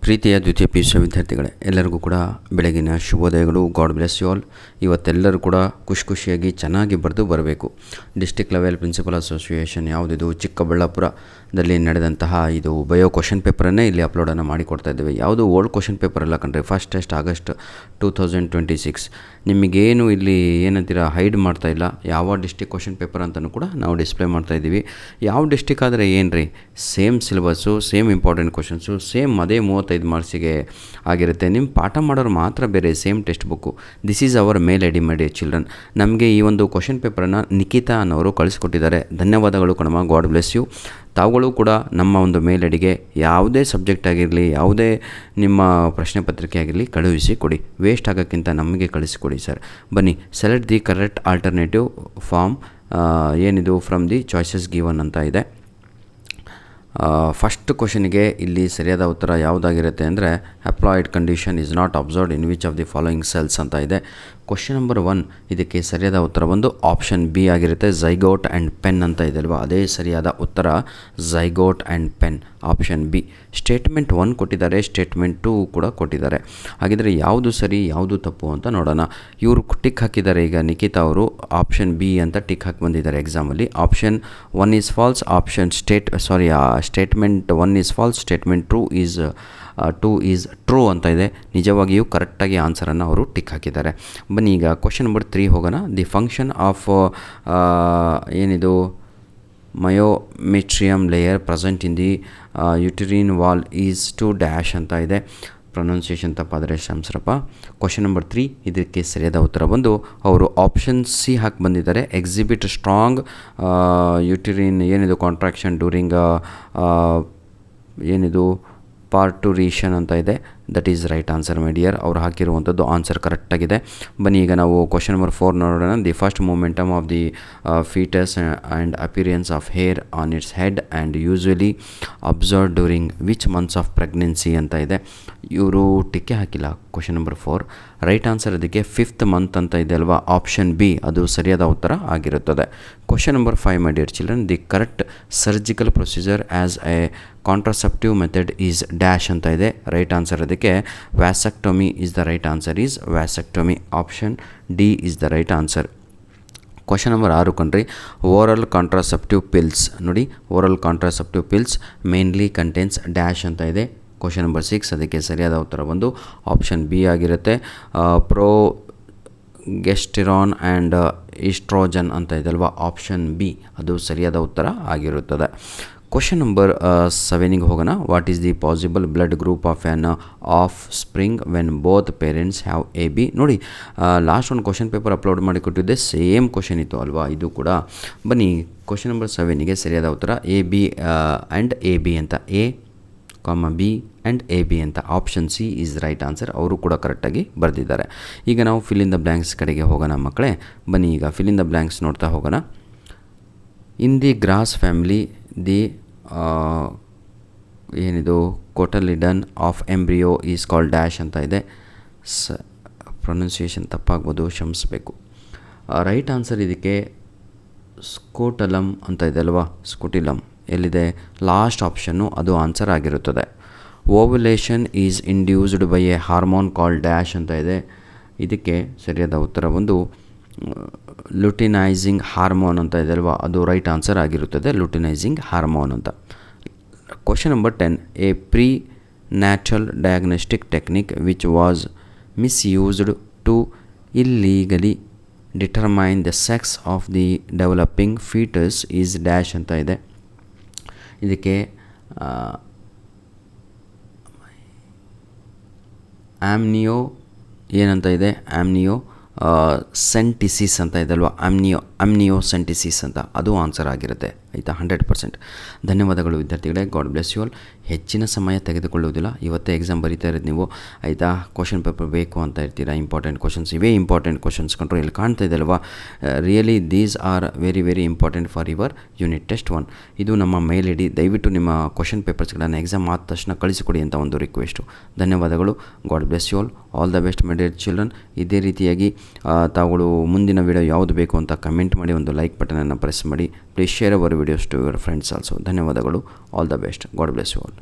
ಪ್ರೀತಿಯ ದ್ವಿತೀಯ PUC ವಿದ್ಯಾರ್ಥಿಗಳೇ, ಎಲ್ಲರಿಗೂ ಕೂಡ ಬೆಳಗಿನ ಶುಭೋದಯಗಳು. God bless you all. ಇವತ್ತೆಲ್ಲರೂ ಕೂಡ ಖುಷಿಯಾಗಿ ಚೆನ್ನಾಗಿ ಬರೆದು ಬರಬೇಕು. ಡಿಸ್ಟಿಕ್ ಲೆವೆಲ್ ಪ್ರಿನ್ಸಿಪಲ್ ಅಸೋಸಿಯೇಷನ್ ಯಾವುದಿದು ಚಿಕ್ಕಬಳ್ಳಾಪುರದಲ್ಲಿ ನಡೆದಂತಹ ಇದು ಬಯೋ ಕ್ವಶನ್ ಪೇಪರನ್ನೇ ಇಲ್ಲಿ ಅಪ್ಲೋಡನ್ನು ಮಾಡಿಕೊಡ್ತಾ ಇದ್ದೇವೆ. ಯಾವುದು ಓಲ್ಡ್ ಕ್ವಶನ್ ಪೇಪರ್ ಅಲ್ಲ ಕಣ್ರಿ. First test August 2026. ನಿಮಗೇನು ಇಲ್ಲಿ ಏನಂತೀರ ಹೈಡ್ ಮಾಡ್ತಾ ಇಲ್ಲ. ಯಾವ ಡಿಸ್ಟಿಕ್ ಕ್ವಶನ್ ಪೇಪರ್ ಅಂತಲೂ ಕೂಡ ನಾವು ಡಿಸ್ಪ್ಲೇ ಮಾಡ್ತಾ ಇದ್ದೀವಿ. ಯಾವ ಡಿಸ್ಟಿಕ್ ಆದರೆ ಏನು ರೀ, same syllabus, same important questions, same ಅದೇ 35 ಮಾರ್ಕ್ಸಿಗೆ ಆಗಿರುತ್ತೆ. ನಿಮ್ಮ ಪಾಠ ಮಾಡೋರು ಮಾತ್ರ ಬೇರೆ, same text book. This is our mail I D my dear children. ನಮಗೆ ಈ ಒಂದು ಕ್ವಶನ್ ಪೇಪರನ್ನು ನಿಖಿತಾ ಅನ್ನೋರು ಕಳಿಸ್ಕೊಟ್ಟಿದ್ದಾರೆ. ಧನ್ಯವಾದಗಳು ಕಣಮ್ಮ, ಗಾಡ್ ಬ್ಲೆಸ್ ಯು. ತಾವುಗಳು ಕೂಡ ನಮ್ಮ ಒಂದು ಮೇಲ್ ಐಡಿಗೆ ಯಾವುದೇ ಸಬ್ಜೆಕ್ಟ್ ಆಗಿರಲಿ, ಯಾವುದೇ ನಿಮ್ಮ ಪ್ರಶ್ನೆ ಪತ್ರಿಕೆ ಆಗಿರಲಿ ಕಳುಹಿಸಿ ಕೊಡಿ. ವೇಸ್ಟ್ ಆಗೋಕ್ಕಿಂತ ನಮಗೆ ಕಳಿಸಿಕೊಡಿ ಸರ್. ಬನ್ನಿ, select the correct alternative form ಏನಿದು ಫ್ರಮ್ ದಿ ಚಾಯ್ಸಸ್ ಗಿವನ್ ಅಂತ ಇದೆ. ಫಸ್ಟ್ ಕ್ವಶನಿಗೆ ಇಲ್ಲಿ ಸರಿಯಾದ ಉತ್ತರ ಯಾವುದಾಗಿರುತ್ತೆ ಅಂದರೆ applied condition is not observed in which of the following cells ಅಂತ ಇದೆ. ಕ್ವಶನ್ ನಂಬರ್ 1 ಇದಕ್ಕೆ ಸರಿಯಾದ ಉತ್ತರ ಬಂದು ಆಪ್ಷನ್ ಬಿ ಆಗಿರುತ್ತೆ. ಝೈಗೋಟ್ ಆ್ಯಂಡ್ ಪೆನ್ ಅಂತ ಇದೆ ಅಲ್ವಾ, ಅದೇ ಸರಿಯಾದ ಉತ್ತರ. Zygote and PEN, option B. Statement 1 ಕೊಟ್ಟಿದ್ದಾರೆ, ಸ್ಟೇಟ್ಮೆಂಟ್ 2 ಕೂಡ ಕೊಟ್ಟಿದ್ದಾರೆ. ಹಾಗಿದ್ರೆ ಯಾವುದು ಸರಿ ಯಾವುದು ತಪ್ಪು ಅಂತ ನೋಡೋಣ. ಇವರು ಟಿಕ್ ಹಾಕಿದ್ದಾರೆ. ಈಗ ನಿಖಿತಾ ಅವರು ಆಪ್ಷನ್ ಬಿ ಅಂತ ಟಿಕ್ ಹಾಕಿ ಬಂದಿದ್ದಾರೆ ಎಕ್ಸಾಮಲ್ಲಿ. Option 1 is false, statement 1 is false, statement 2 is true ಅಂತ ಇದೆ. ನಿಜವಾಗಿಯೂ ಕರೆಕ್ಟಾಗಿ ಆನ್ಸರನ್ನು ಅವರು ಟಿಕ್ ಹಾಕಿದ್ದಾರೆ. ಬನ್ನಿ ಈಗ ಕ್ವಶನ್ ನಂಬರ್ 3 ಹೋಗೋಣ. ದಿ ಫಂಕ್ಷನ್ ಆಫ್ ಏನಿದು myometrium layer present in the uterine wall is to dash ಅಂತ ಇದೆ. ಪ್ರೊನೌನ್ಸಿಯೇಷನ್ ತಪ್ಪಾದರೆ ಕ್ಷಮಿಸ್ರಪ್ಪ. ಕ್ವಶನ್ ನಂಬರ್ 3 ಇದಕ್ಕೆ ಸರಿಯಾದ ಉತ್ತರ ಬಂದು ಅವರು ಆಪ್ಷನ್ ಸಿ ಹಾಕಿ ಬಂದಿದ್ದಾರೆ. ಎಕ್ಸಿಬಿಟ್ ಸ್ಟ್ರಾಂಗ್ ಯುಟರಿನ್ ಏನಿದು ಕಾಂಟ್ರಾಕ್ಷನ್ ಡ್ಯೂರಿಂಗ್ ಏನಿದು ಪಾರ್ಟುರೇಷನ್ ಅಂತ ಇದೆ. That is right answer my dear. ಅವ್ರು ಹಾಕಿರುವಂಥದ್ದು ಆನ್ಸರ್ ಕರೆಕ್ಟಾಗಿದೆ. ಬನ್ನಿ ಈಗ ನಾವು ಕ್ವಶನ್ ನಂಬರ್ 4 ನೋಡೋಣ. The first momentum of the foetus and appearance of hair on its head and usually observe during which months of pregnancy ಅಂತ ಇದೆ. ಇವರು ಟಿಕ್ಕೆ ಹಾಕಿಲ್ಲ. ಕ್ವಶನ್ ನಂಬರ್ 4 ರೈಟ್ ಆನ್ಸರ್ ಅದಕ್ಕೆ 5th ಮಂತ್ ಅಂತ ಇದೆ ಅಲ್ವಾ, ಆಪ್ಷನ್ ಬಿ ಅದು ಸರಿಯಾದ ಉತ್ತರ ಆಗಿರುತ್ತದೆ. Question number 5 my dear children, the correct surgical procedure as a contraceptive method is dash ಅಂತ ಇದೆ. ರೈಟ್ ಆನ್ಸರ್ ಅದಕ್ಕೆ vasectomy is the right answer, is vasectomy. Option D is the right answer. Question number 6 ಕಣ್ರಿ. Oral contraceptive pills ನೋಡಿ, oral contraceptive pills mainly contains dash ಅಂತ ಇದೆ. Question number 6 ಅದಕ್ಕೆ ಸರಿಯಾದ ಉತ್ತರ ಬಂದು ಆಪ್ಷನ್ ಬಿ ಆಗಿರುತ್ತೆ. ಪ್ರೋಗೆಸ್ಟೆರಾನ್ ಆ್ಯಂಡ್ ಈಸ್ಟ್ರೋಜನ್ ಅಂತ ಇದೆ ಅಲ್ವಾ, ಆಪ್ಷನ್ ಬಿ ಅದು ಸರಿಯಾದ ಉತ್ತರ ಆಗಿರುತ್ತದೆ. ಕ್ವಶನ್ ನಂಬರ್ 7ಗೆ ಹೋಗೋಣ. What is the possible blood group of an of spring when both parents have A B. ನೋಡಿ, ಲಾಸ್ಟ್ ಒಂದು ಕ್ವಶನ್ ಪೇಪರ್ ಅಪ್ಲೋಡ್ ಮಾಡಿ ಕೊಟ್ಟಿದ್ದೆ, ಸೇಮ್ ಕ್ವಶನ್ ಇತ್ತು ಅಲ್ವಾ ಇದು ಕೂಡ. ಬನ್ನಿ ಕ್ವಶನ್ ನಂಬರ್ 7ಗೆ ಸರಿಯಾದ ಉತ್ತರ A B and A B ಅಂತ, A B and A B ಅಂತ. Option C is right answer. ಅವರು ಕೂಡ ಕರೆಕ್ಟಾಗಿ ಬರೆದಿದ್ದಾರೆ. ಈಗ ನಾವು ಫಿಲ್ ಇನ್ ದ ಬ್ಲ್ಯಾಂಕ್ಸ್ ಕಡೆಗೆ ಹೋಗೋಣ ಮಕ್ಕಳೇ. ಬನ್ನಿ ಈಗ ಫಿಲ್ ಇನ್ ದ ಬ್ಲ್ಯಾಂಕ್ಸ್ ನೋಡ್ತಾ ಹೋಗೋಣ. In the grass family the ಏನಿದು cotyledon of embryo is called dash ಅಂತ ಇದೆ. ಪ್ರೊನೌನ್ಸಿಯೇಷನ್ ತಪ್ಪಾಗ್ಬೋದು, ಕ್ಷಮಿಸಬೇಕು. ರೈಟ್ ಆನ್ಸರ್ ಇದಕ್ಕೆ ಸ್ಕೋಟಲಮ್ ಅಂತ ಇದೆ ಅಲ್ವಾ, ಸ್ಕೋಟಿಲಮ್ ಎಲ್ಲಿದೆ, ಲಾಸ್ಟ್ ಆಪ್ಷನ್ನು ಅದು ಆನ್ಸರ್ ಆಗಿರುತ್ತದೆ. Ovulation is induced by A hormone called dash ಅಂತ ಇದೆ. ಇದಕ್ಕೆ ಸರಿಯಾದ ಉತ್ತರ ಬಂದು ಲುಟಿನೈಸಿಂಗ್ ಹಾರ್ಮೋನ್ ಅಂತ ಇದೆ ಅಲ್ವಾ, ಅದು ರೈಟ್ ಆನ್ಸರ್ ಆಗಿರುತ್ತದೆ, ಲುಟಿನೈಸಿಂಗ್ ಹಾರ್ಮೋನ್ ಅಂತ. Question number 10, a pre natural diagnostic technique which was misused to illegally determine the sex of the developing foetus is dash ಅಂತ ಇದೆ. ಇದಕ್ಕೆ ಆಮ್ನಿಯೋ ಏನಂತ ಇದೆ, ಆಮ್ನಿಯೋ ಸೆಂಟಿಸಿಸ್ ಅಂತ ಇದೆ ಅಲ್ವಾ, ಆಮ್ನಿಯೋಸೆಂಟಿಸಿಸ್ ಅಂತ ಅದು ಆನ್ಸರ್ ಆಗಿರುತ್ತೆ ಆಯಿತಾ, 100%. ಧನ್ಯವಾದಗಳು ವಿದ್ಯಾರ್ಥಿಗಳೇ. God bless you all. ಹೆಚ್ಚಿನ ಸಮಯ ತೆಗೆದುಕೊಳ್ಳುವುದಿಲ್ಲ. ಇವತ್ತೇ ಎಕ್ಸಾಮ್ ಬರೀತಾ ಇರೋದು ನೀವು ಆಯಿತಾ. ಕ್ವಶನ್ ಪೇಪರ್ ಬೇಕು ಅಂತ ಇರ್ತೀರಾ, ಇಂಪಾರ್ಟೆಂಟ್ ಕ್ವಶನ್ಸ್ ಇವೇ ಇಂಪಾರ್ಟೆಂಟ್ ಕ್ವಶನ್ಸ್ ಕಂಡ್ರು ಇಲ್ಲಿ ಕಾಣ್ತಾ ಇದೆ ಅಲ್ವಾ. Really these are very very important for your unit test 1. ಇದು ನಮ್ಮ ಮೇಲ್ ಐಡಿ. ದಯವಿಟ್ಟು ನಿಮ್ಮ ಕ್ವಶನ್ ಪೇಪರ್ಸ್ಗಳನ್ನು ಎಕ್ಸಾಮ್ ಆದ ತಕ್ಷಣ ಕಳಿಸಿಕೊಡಿ ಅಂತ ಒಂದು ರಿಕ್ವೆಸ್ಟು. ಧನ್ಯವಾದಗಳು. God bless you all the best my dear children. ಇದೇ ರೀತಿಯಾಗಿ ತಾವುಗಳು ಮುಂದಿನ ವಿಡಿಯೋ ಯಾವುದು ಬೇಕು ಅಂತ ಕಮೆಂಟ್ ಮಾಡಿ, ಒಂದು ಲೈಕ್ ಬಟನನ್ನು ಪ್ರೆಸ್ ಮಾಡಿ. Please share our videos to your friends also. ಧನ್ಯವಾದಗಳು. All the best. God bless you all.